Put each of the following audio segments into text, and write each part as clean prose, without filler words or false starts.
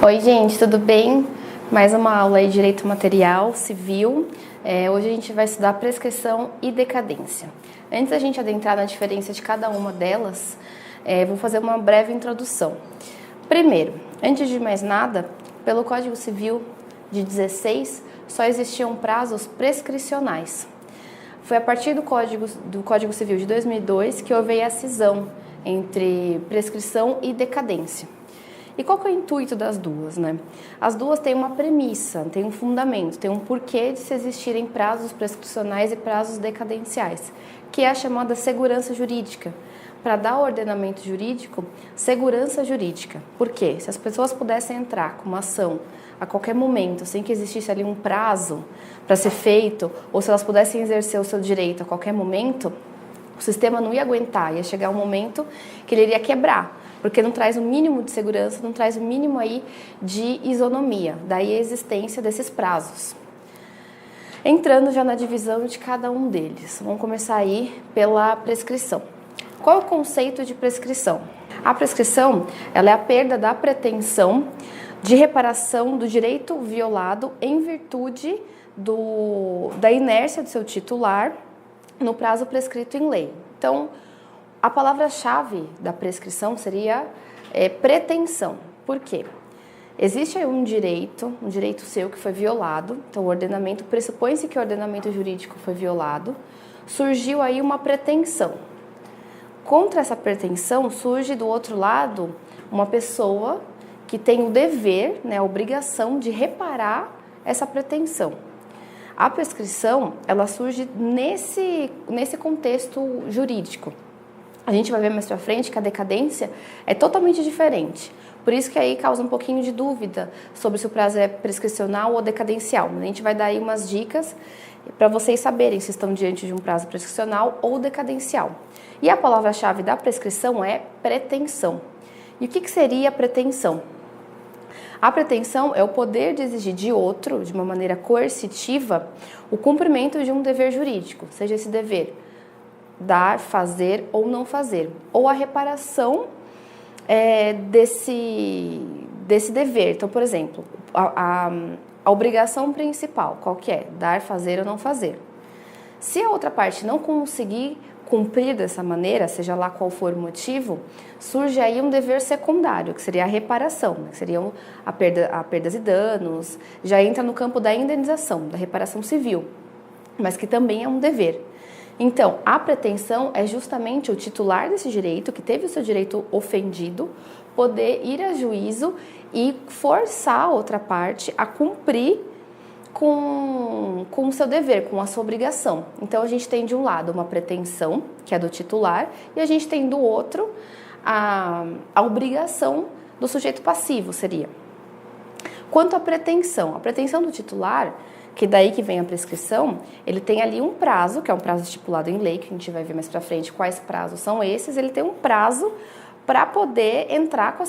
Oi, gente, tudo bem? Mais uma aula aí de Direito Material Civil. Hoje a gente vai estudar prescrição e decadência. Antes da gente adentrar na diferença de cada uma delas, vou fazer uma breve introdução. Primeiro, antes de mais nada, pelo Código Civil de 16, só existiam prazos prescricionais. Foi a partir do Código Civil de 2002 que houve a cisão entre prescrição e decadência. E qual que é o intuito das duas, né? As duas têm uma premissa, têm um fundamento, têm um porquê de se existirem prazos prescricionais e prazos decadenciais, que é a chamada segurança jurídica. Para dar ao ordenamento jurídico, segurança jurídica. Por quê? Se as pessoas pudessem entrar com uma ação a qualquer momento, sem que existisse ali um prazo para ser feito, ou se elas pudessem exercer o seu direito a qualquer momento, o sistema não ia aguentar, ia chegar um momento que ele iria quebrar, porque não traz o mínimo de segurança, não traz o mínimo aí de isonomia, daí a existência desses prazos. Entrando já na divisão de cada um deles, vamos começar aí pela prescrição. Qual é o conceito de prescrição? A prescrição, ela é a perda da pretensão de reparação do direito violado em virtude da inércia do seu titular no prazo prescrito em lei. Então, a palavra-chave da prescrição seria pretensão. Por quê? Existe aí um direito seu que foi violado, então o ordenamento, pressupõe-se que o ordenamento jurídico foi violado, surgiu aí uma pretensão. Contra essa pretensão surge do outro lado uma pessoa que tem o dever, né, a obrigação de reparar essa pretensão. A prescrição, ela surge nesse contexto jurídico. A gente vai ver mais pra frente que a decadência é totalmente diferente. Por isso que aí causa um pouquinho de dúvida sobre se o prazo é prescricional ou decadencial. A gente vai dar aí umas dicas para vocês saberem se estão diante de um prazo prescricional ou decadencial. E a palavra-chave da prescrição é pretensão. E o que seria a pretensão? A pretensão é o poder de exigir de outro, de uma maneira coercitiva, o cumprimento de um dever jurídico, seja esse dever dar, fazer ou não fazer, ou a reparação desse dever. Então, por exemplo, a obrigação principal, qual que é? Dar, fazer ou não fazer. Se a outra parte não conseguir cumprir dessa maneira, seja lá qual for o motivo, surge aí um dever secundário, que seria a reparação, né? Que seriam a perdas e danos, já entra no campo da indenização, da reparação civil, mas que também é um dever. Então, a pretensão é justamente o titular desse direito, que teve o seu direito ofendido, poder ir a juízo e forçar a outra parte a cumprir com o seu dever, com a sua obrigação. Então, a gente tem de um lado uma pretensão, que é do titular, e a gente tem do outro a obrigação do sujeito passivo, seria. Quanto à pretensão, a pretensão do titular, que daí que vem a prescrição, ele tem ali um prazo, que é um prazo estipulado em lei, que a gente vai ver mais pra frente quais prazos são esses, ele tem um prazo para poder entrar com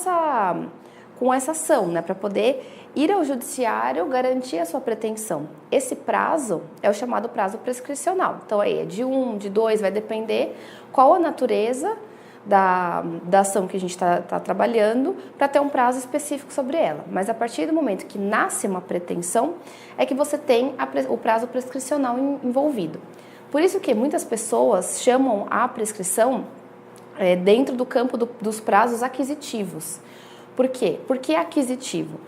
essa ação, né, para poder ir ao judiciário garantir a sua pretensão. Esse prazo é o chamado prazo prescricional. Então aí é de 1, de 2, vai depender qual a natureza da ação que a gente está trabalhando para ter um prazo específico sobre ela. Mas a partir do momento que nasce uma pretensão, é que você tem o prazo prescricional envolvido. Por isso que muitas pessoas chamam a prescrição dentro do campo dos prazos aquisitivos. Por quê? Porque é aquisitivo.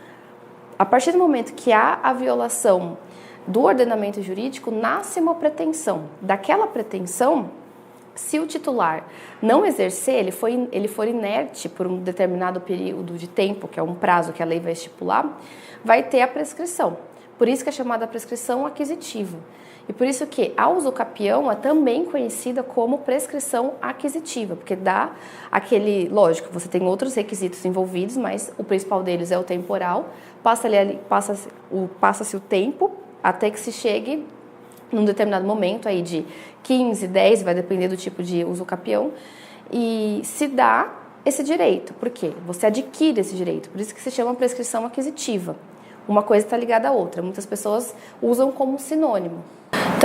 A partir do momento que há a violação do ordenamento jurídico, nasce uma pretensão. Daquela pretensão, se o titular não exercer, ele for inerte por um determinado período de tempo, que é um prazo que a lei vai estipular, vai ter a prescrição. Por isso que é chamada prescrição aquisitiva. E por isso que a usucapião é também conhecida como prescrição aquisitiva, porque dá lógico, você tem outros requisitos envolvidos, mas o principal deles é o temporal, passa-se o tempo até que se chegue num determinado momento aí de 15, 10, vai depender do tipo de usucapião, e se dá esse direito. Por quê? Você adquire esse direito, por isso que se chama prescrição aquisitiva. Uma coisa está ligada à outra, muitas pessoas usam como sinônimo.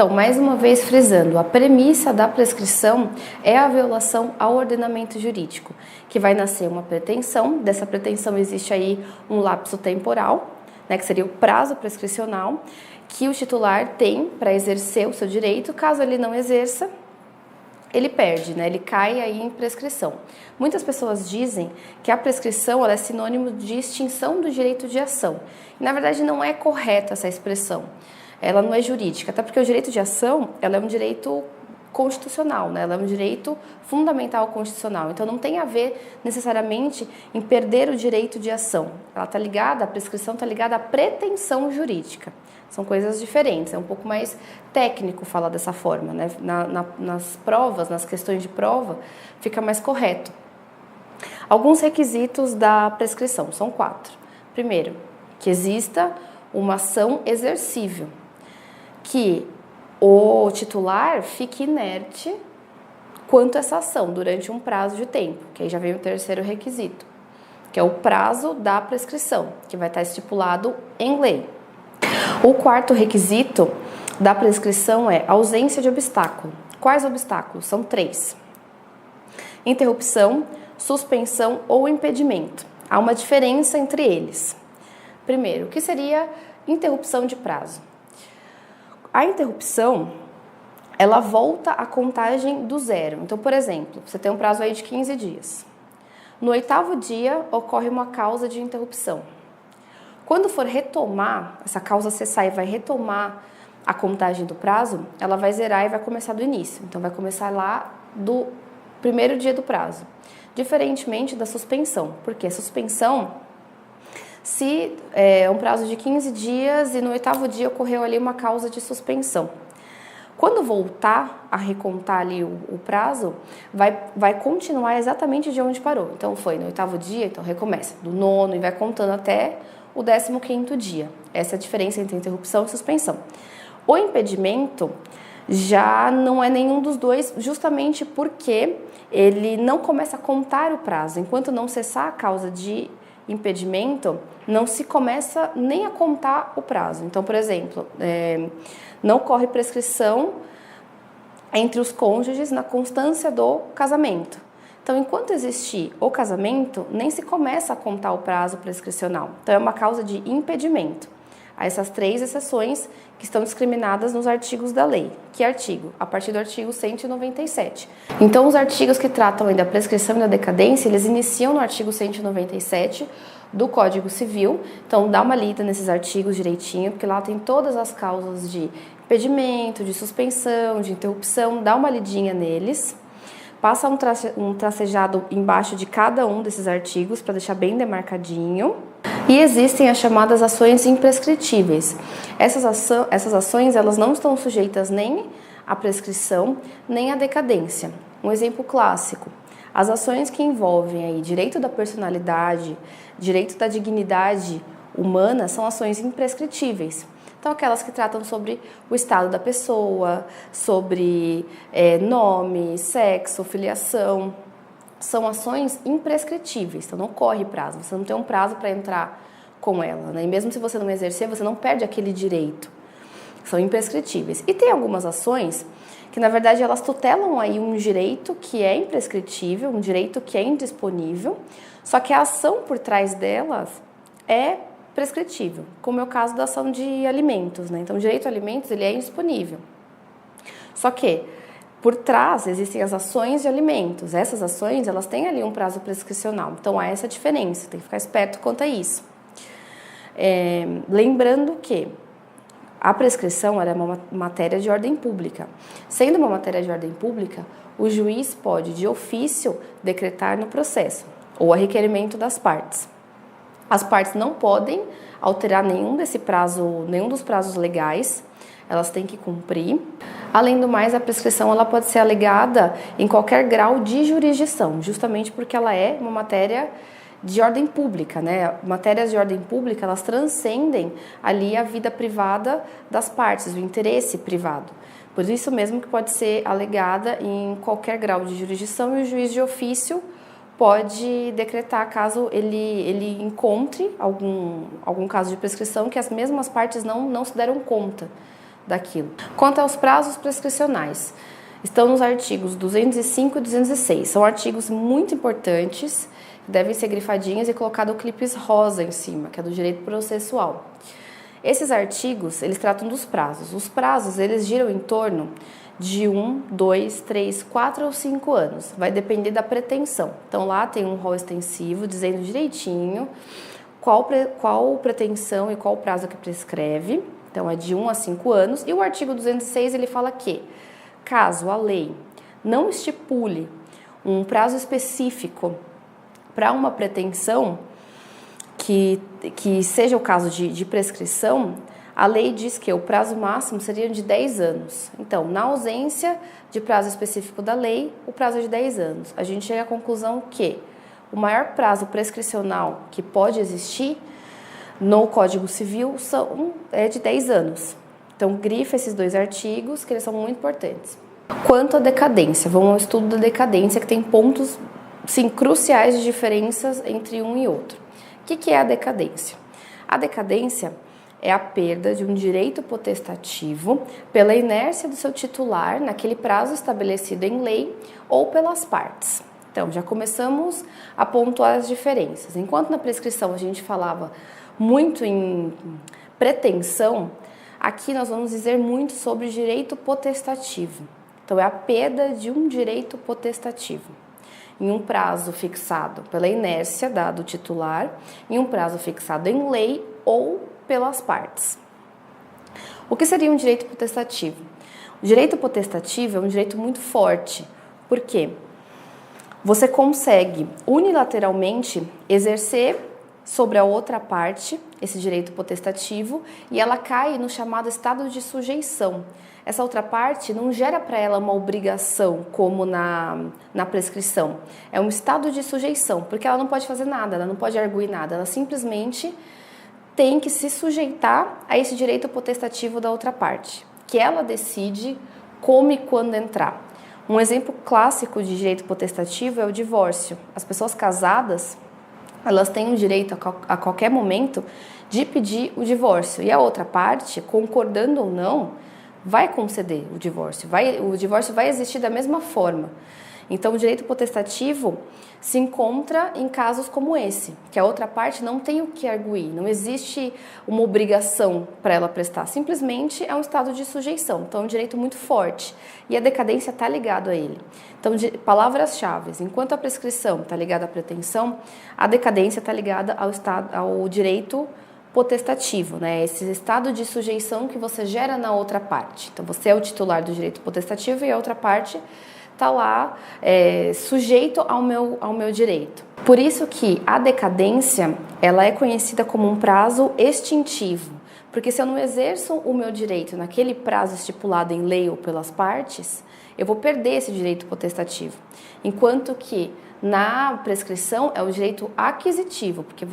Então, mais uma vez frisando, a premissa da prescrição é a violação ao ordenamento jurídico, que vai nascer uma pretensão. Dessa pretensão existe aí um lapso temporal, né, que seria o prazo prescricional, que o titular tem para exercer o seu direito. Caso ele não exerça, ele perde, né? Ele cai aí em prescrição. Muitas pessoas dizem que a prescrição ela é sinônimo de extinção do direito de ação. E, na verdade, não é correta essa expressão. Ela não é jurídica, até porque o direito de ação ela é um direito constitucional, né? Ela é um direito fundamental constitucional. Então, não tem a ver necessariamente em perder o direito de ação. Ela está ligada, a prescrição está ligada à pretensão jurídica. São coisas diferentes, é um pouco mais técnico falar dessa forma, né? Nas provas, nas questões de prova, fica mais correto. Alguns requisitos da prescrição, são 4. Primeiro, que exista uma ação exercível, que o titular fique inerte quanto a essa ação durante um prazo de tempo, que aí já vem o terceiro requisito, que é o prazo da prescrição, que vai estar estipulado em lei. O quarto requisito da prescrição é ausência de obstáculo. Quais obstáculos? São 3. Interrupção, suspensão ou impedimento. Há uma diferença entre eles. Primeiro, o que seria interrupção de prazo? A interrupção, ela volta a contagem do zero. Então, por exemplo, você tem um prazo aí de 15 dias. No 8º dia, ocorre uma causa de interrupção. Quando for retomar, essa causa cessar e vai retomar a contagem do prazo, ela vai zerar e vai começar do início. Então, vai começar lá do primeiro dia do prazo. Diferentemente da suspensão. Porque a suspensão, se é um prazo de 15 dias e no 8º dia ocorreu ali uma causa de suspensão. Quando voltar a recontar ali o prazo, vai continuar exatamente de onde parou. Então, foi no 8º dia, então recomeça do 9º e vai contando até o 15º dia. Essa é a diferença entre interrupção e suspensão. O impedimento já não é nenhum dos dois, justamente porque ele não começa a contar o prazo. Enquanto não cessar a causa de impedimento, não se começa nem a contar o prazo. Então, por exemplo, não ocorre prescrição entre os cônjuges na constância do casamento. Então, enquanto existir o casamento, nem se começa a contar o prazo prescricional. Então, é uma causa de impedimento. Há essas 3 exceções que estão discriminadas nos artigos da lei. Que artigo? A partir do artigo 197. Então, os artigos que tratam aí da prescrição e da decadência, eles iniciam no artigo 197 do Código Civil. Então, dá uma lida nesses artigos direitinho, porque lá tem todas as causas de impedimento, de suspensão, de interrupção. Dá uma lidinha neles. Passa um tracejado embaixo de cada um desses artigos para deixar bem demarcadinho. E existem as chamadas ações imprescritíveis. Essas ações elas não estão sujeitas nem à prescrição, nem à decadência. Um exemplo clássico, as ações que envolvem aí direito da personalidade, direito da dignidade humana, são ações imprescritíveis. Então, aquelas que tratam sobre o estado da pessoa, sobre nome, sexo, filiação, são ações imprescritíveis, então não corre prazo, você não tem um prazo para entrar com ela, né? E mesmo se você não exercer, você não perde aquele direito, são imprescritíveis. E tem algumas ações que, na verdade, elas tutelam aí um direito que é imprescritível, um direito que é indisponível, só que a ação por trás delas é prescritível, como é o caso da ação de alimentos, né? Então, o direito a alimentos, ele é indisponível. Só que, por trás, existem as ações de alimentos. Essas ações, elas têm ali um prazo prescricional. Então, há essa diferença, tem que ficar esperto quanto a isso. Lembrando que a prescrição ela é uma matéria de ordem pública. Sendo uma matéria de ordem pública, o juiz pode, de ofício, decretar no processo, ou a requerimento das partes. As partes não podem alterar nenhum dos prazos legais, elas têm que cumprir. Além do mais, a prescrição ela pode ser alegada em qualquer grau de jurisdição, justamente porque ela é uma matéria de ordem pública, né? Matérias de ordem pública, elas transcendem ali a vida privada das partes, o interesse privado. Por isso mesmo que pode ser alegada em qualquer grau de jurisdição e o juiz de ofício pode decretar caso ele encontre algum caso de prescrição que as mesmas partes não se deram conta daquilo. Quanto aos prazos prescricionais, estão nos artigos 205 e 206. São artigos muito importantes, devem ser grifadinhos e colocado o clipes rosa em cima, que é do direito processual. Esses artigos, eles tratam dos prazos. Os prazos, eles giram em torno de 1, 2, 3, 4 ou 5 anos. Vai depender da pretensão. Então, lá tem um rol extensivo dizendo direitinho qual pretensão e qual prazo que prescreve. Então, é de 1 a 5 anos. E o artigo 206, ele fala que, caso a lei não estipule um prazo específico para uma pretensão, que seja o caso de prescrição, a lei diz que o prazo máximo seria de 10 anos. Então, na ausência de prazo específico da lei, o prazo é de 10 anos. A gente chega à conclusão que o maior prazo prescricional que pode existir no Código Civil é de 10 anos. Então, grifa esses dois artigos, que eles são muito importantes. Quanto à decadência, vamos ao estudo da decadência, que tem pontos, sim, cruciais de diferenças entre um e outro. O que é a decadência? A decadência é a perda de um direito potestativo pela inércia do seu titular naquele prazo estabelecido em lei ou pelas partes. Então, já começamos a pontuar as diferenças. Enquanto na prescrição a gente falava muito em pretensão, aqui nós vamos dizer muito sobre direito potestativo. Então, é a perda de um direito potestativo em um prazo fixado pela inércia do titular, em um prazo fixado em lei ou pelas partes. O que seria um direito potestativo? O direito potestativo é um direito muito forte, porque você consegue unilateralmente exercer sobre a outra parte esse direito potestativo e ela cai no chamado estado de sujeição. Essa outra parte não gera para ela uma obrigação como na prescrição. É um estado de sujeição, porque ela não pode fazer nada, ela não pode arguir nada, ela simplesmente tem que se sujeitar a esse direito potestativo da outra parte, que ela decide como e quando entrar. Um exemplo clássico de direito potestativo é o divórcio. As pessoas casadas, elas têm o direito a qualquer momento de pedir o divórcio, e a outra parte, concordando ou não, vai conceder o divórcio. O divórcio vai existir da mesma forma. Então, o direito potestativo se encontra em casos como esse, que a outra parte não tem o que arguir, não existe uma obrigação para ela prestar, simplesmente é um estado de sujeição. Então, é um direito muito forte e a decadência está ligada a ele. Então, palavras-chave, enquanto a prescrição está ligada à pretensão, a decadência está ligada ao direito potestativo, né? Esse estado de sujeição que você gera na outra parte. Então, você é o titular do direito potestativo e a outra parte está lá sujeito ao meu direito. Por isso que a decadência, ela é conhecida como um prazo extintivo, porque se eu não exerço o meu direito naquele prazo estipulado em lei ou pelas partes, eu vou perder esse direito potestativo. Enquanto que na prescrição é o direito aquisitivo, porque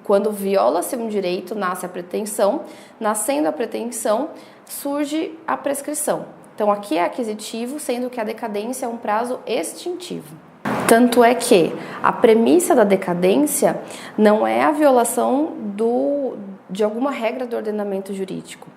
quando viola-se um direito, nasce a pretensão, nascendo a pretensão, surge a prescrição. Então, aqui é aquisitivo, sendo que a decadência é um prazo extintivo. Tanto é que a premissa da decadência não é a violação de alguma regra do ordenamento jurídico.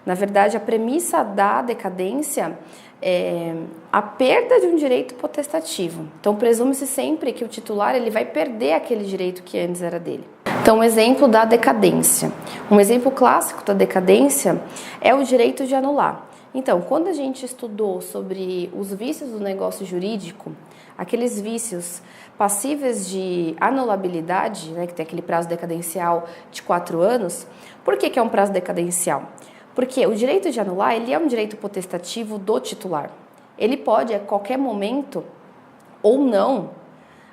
Na verdade, a premissa da decadência é a perda de um direito potestativo. Então, presume-se sempre que o titular ele vai perder aquele direito que antes era dele. Então, um exemplo da decadência. Um exemplo clássico da decadência é o direito de anular. Então, quando a gente estudou sobre os vícios do negócio jurídico, aqueles vícios passíveis de anulabilidade, né, que tem aquele prazo decadencial de 4 anos, por que é um prazo decadencial? Porque o direito de anular, ele é um direito potestativo do titular. Ele pode, a qualquer momento, ou não,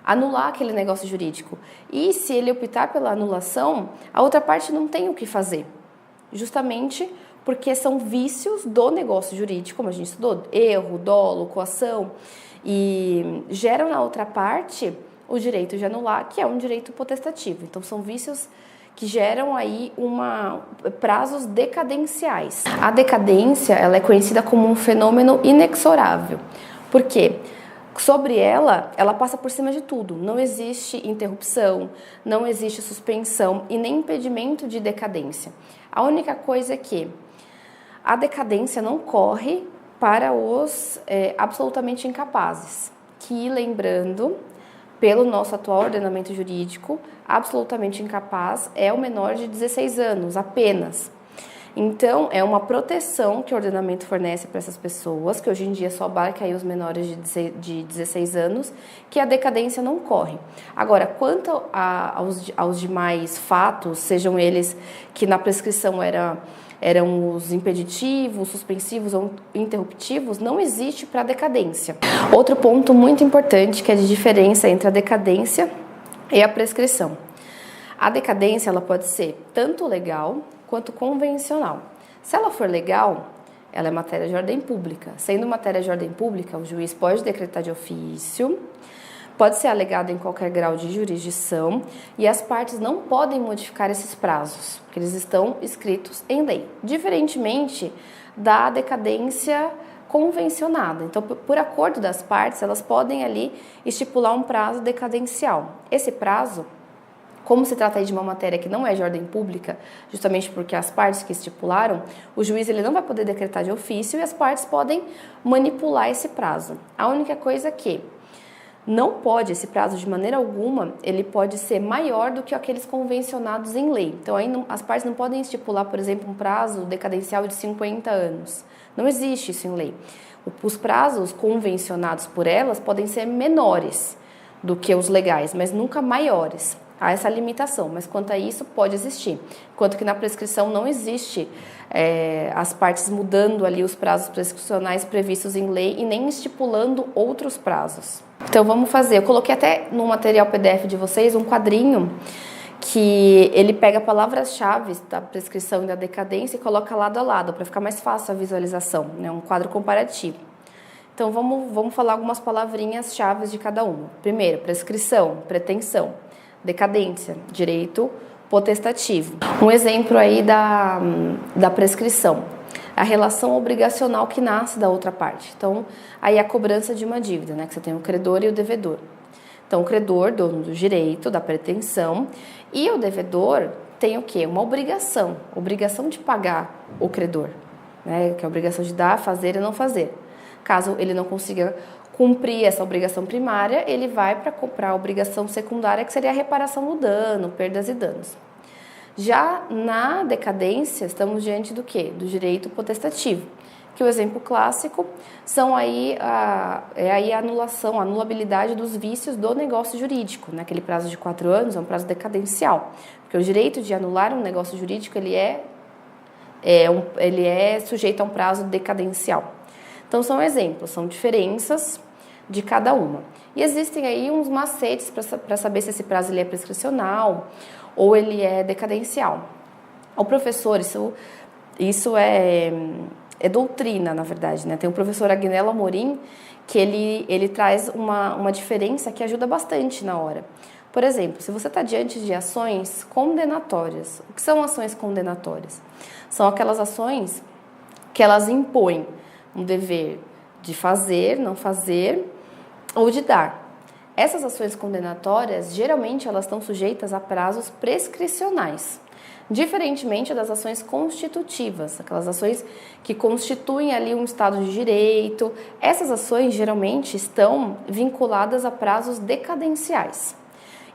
anular aquele negócio jurídico. E se ele optar pela anulação, a outra parte não tem o que fazer. Justamente porque são vícios do negócio jurídico, como a gente estudou, erro, dolo, coação, e geram na outra parte o direito de anular, que é um direito potestativo. Então, são vícios que geram aí prazos decadenciais. A decadência, ela é conhecida como um fenômeno inexorável. Por quê? Sobre ela passa por cima de tudo. Não existe interrupção, não existe suspensão e nem impedimento de decadência. A única coisa é que A decadência não corre para os absolutamente incapazes, que, lembrando, pelo nosso atual ordenamento jurídico, absolutamente incapaz é o menor de 16 anos apenas. Então, é uma proteção que o ordenamento fornece para essas pessoas, que hoje em dia só abarca aí os menores de 16 anos, que a decadência não corre. Agora, quanto aos demais fatos, sejam eles que na prescrição eram os impeditivos, suspensivos ou interruptivos, não existe para a decadência. Outro ponto muito importante que é de diferença entre a decadência e a prescrição. A decadência ela pode ser tanto legal quanto convencional. Se ela for legal, ela é matéria de ordem pública. Sendo matéria de ordem pública, o juiz pode decretar de ofício, pode ser alegado em qualquer grau de jurisdição e as partes não podem modificar esses prazos, porque eles estão escritos em lei, diferentemente da decadência convencionada. Então, por acordo das partes, elas podem ali estipular um prazo decadencial. Esse prazo, como se trata aí de uma matéria que não é de ordem pública, justamente porque as partes que estipularam, o juiz ele não vai poder decretar de ofício e as partes podem manipular esse prazo. A única coisa que não pode, esse prazo de maneira alguma, ele pode ser maior do que aqueles convencionados em lei. Então, aí as partes não podem estipular, por exemplo, um prazo decadencial de 50 anos. Não existe isso em lei. Os prazos convencionados por elas podem ser menores do que os legais, mas nunca maiores. Há essa limitação, mas quanto a isso pode existir. Enquanto que na prescrição não existe as partes mudando ali os prazos prescricionais previstos em lei e nem estipulando outros prazos. Então vamos fazer, eu coloquei até no material PDF de vocês um quadrinho que ele pega palavras-chave da prescrição e da decadência e coloca lado a lado para ficar mais fácil a visualização, né? Um quadro comparativo. Então vamos falar algumas palavrinhas-chave de cada uma. Primeiro, prescrição, pretensão. Decadência, direito potestativo. Um exemplo aí da prescrição, a relação obrigacional que nasce da outra parte. Então, aí a cobrança de uma dívida, né? Que você tem o credor e o devedor. Então, o credor, dono do direito, da pretensão, e o devedor tem o quê? Uma obrigação de pagar o credor, né? Que é a obrigação de dar, fazer e não fazer. Caso ele não consiga cumprir essa obrigação primária, ele vai para comprar a obrigação secundária, que seria a reparação do dano, perdas e danos. Já na decadência, estamos diante do quê? Do direito potestativo, que o exemplo clássico são aí a anulação, a anulabilidade dos vícios do negócio jurídico. Naquele prazo de 4 anos, é um prazo decadencial, porque o direito de anular um negócio jurídico, ele é sujeito a um prazo decadencial. Então, são exemplos, são diferenças de cada uma. E existem aí uns macetes para saber se esse prazo ele é prescricional ou ele é decadencial. O professor, isso é doutrina, na verdade, né? Tem o professor Agnello Amorim, que ele traz uma diferença que ajuda bastante na hora. Por exemplo, se você está diante de ações condenatórias, o que são ações condenatórias? São aquelas ações que elas impõem um dever de fazer, não fazer ou de dar. Essas ações condenatórias, geralmente, elas estão sujeitas a prazos prescricionais, diferentemente das ações constitutivas, aquelas ações que constituem ali um estado de direito. Essas ações, geralmente, estão vinculadas a prazos decadenciais.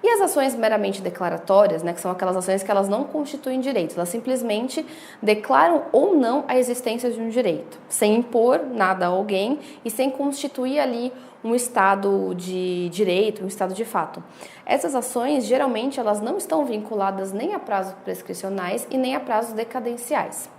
E as ações meramente declaratórias, né, que são aquelas ações que elas não constituem direito, elas simplesmente declaram ou não a existência de um direito, sem impor nada a alguém e sem constituir ali um estado de direito, um estado de fato. Essas ações, geralmente, elas não estão vinculadas nem a prazos prescricionais e nem a prazos decadenciais.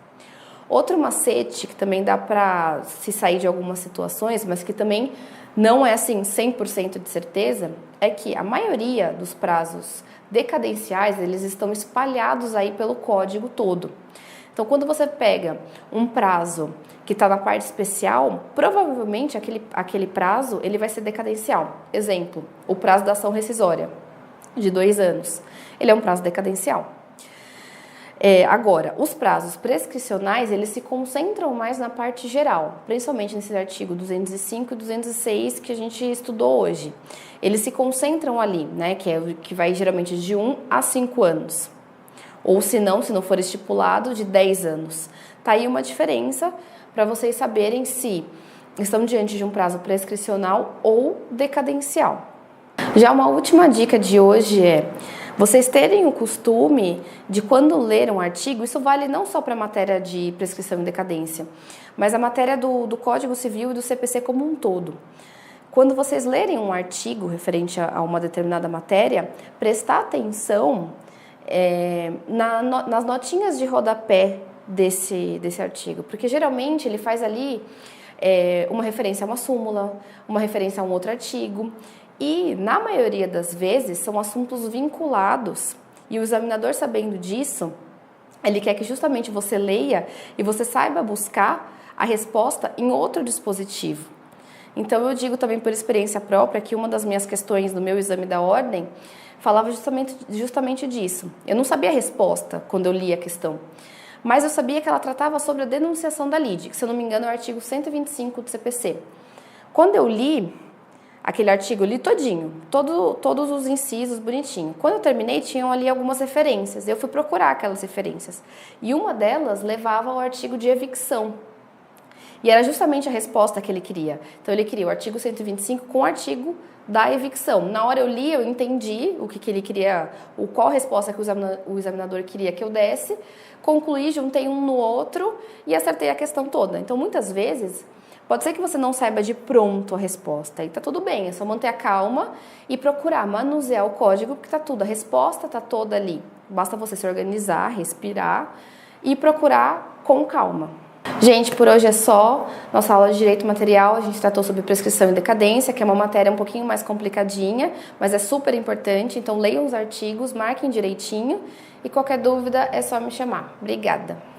Outro macete que também dá para se sair de algumas situações, mas que também não é assim 100% de certeza, é que a maioria dos prazos decadenciais, eles estão espalhados aí pelo código todo. Então, quando você pega um prazo que está na parte especial, provavelmente aquele prazo ele vai ser decadencial. Exemplo, o prazo da ação rescisória, de 2 anos. Ele é um prazo decadencial. Agora, os prazos prescricionais, eles se concentram mais na parte geral, principalmente nesse artigo 205 e 206 que a gente estudou hoje. Eles se concentram ali, né, que vai geralmente de 1 a 5 anos. ou se não for estipulado, de 10 anos. Tá aí uma diferença para vocês saberem se estão diante de um prazo prescricional ou decadencial. Já uma última dica de hoje é vocês terem o costume de, quando ler um artigo, isso vale não só para a matéria de prescrição e decadência, mas a matéria do Código Civil e do CPC como um todo. Quando vocês lerem um artigo referente a uma determinada matéria, prestar atenção nas notinhas de rodapé desse artigo, porque geralmente ele faz ali uma referência a uma súmula, uma referência a um outro artigo, e na maioria das vezes são assuntos vinculados, e o examinador, sabendo disso, ele quer que justamente você leia e você saiba buscar a resposta em outro dispositivo. Então eu digo também por experiência própria que uma das minhas questões no meu exame da ordem falava justamente disso. Eu não sabia a resposta quando eu li a questão, mas eu sabia que ela tratava sobre a denunciação da lide, que, se eu não me engano, é o artigo 125 do CPC. Quando eu li aquele artigo, eu li todinho, todos os incisos bonitinho. Quando eu terminei, tinham ali algumas referências. Eu fui procurar aquelas referências. E uma delas levava ao artigo de evicção. E era justamente a resposta que ele queria. Então, ele queria o artigo 125 com o artigo da evicção. Na hora eu li, eu entendi o que ele queria, qual resposta que o examinador queria que eu desse, concluí, juntei um no outro e acertei a questão toda. Então, muitas vezes, pode ser que você não saiba de pronto a resposta, e tá tudo bem, é só manter a calma e procurar manusear o código, porque tá tudo, a resposta tá toda ali. Basta você se organizar, respirar e procurar com calma. Gente, por hoje é só. Nossa aula de Direito Material, a gente tratou sobre prescrição e decadência, que é uma matéria um pouquinho mais complicadinha, mas é super importante. Então leiam os artigos, marquem direitinho e qualquer dúvida é só me chamar. Obrigada!